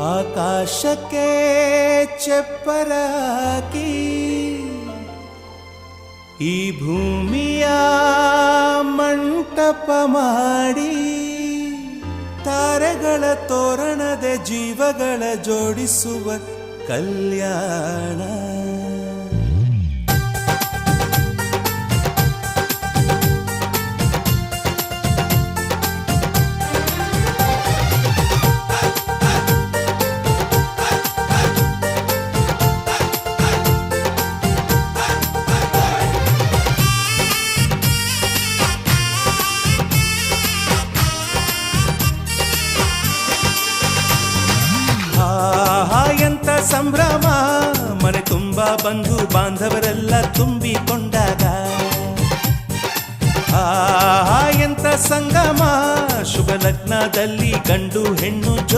ಆಕಾಶಕ್ಕೆ ಚಪ್ಪರಾಕಿ ಈ ಭೂಮಿಯ ಮಂಟಪ ಮಾಡಿ ತಾರೆಗಳ ತೋರಣದ ಜೀವಗಳ ಜೋಡಿಸುವ ಕಲ್ಯಾಣ. ಎಂತ ಸಂಭ್ರಮ, ಮನೆ ತುಂಬ ಬಂಧು ಬಾಂಧವರೆಲ್ಲ ತುಂಬಿಕೊಂಡಾಗ. ಎಂತ ಸಂಗಮ, ಶುಭ ಲಗ್ನದಲ್ಲಿ ಗಂಡು ಹೆಣ್ಣು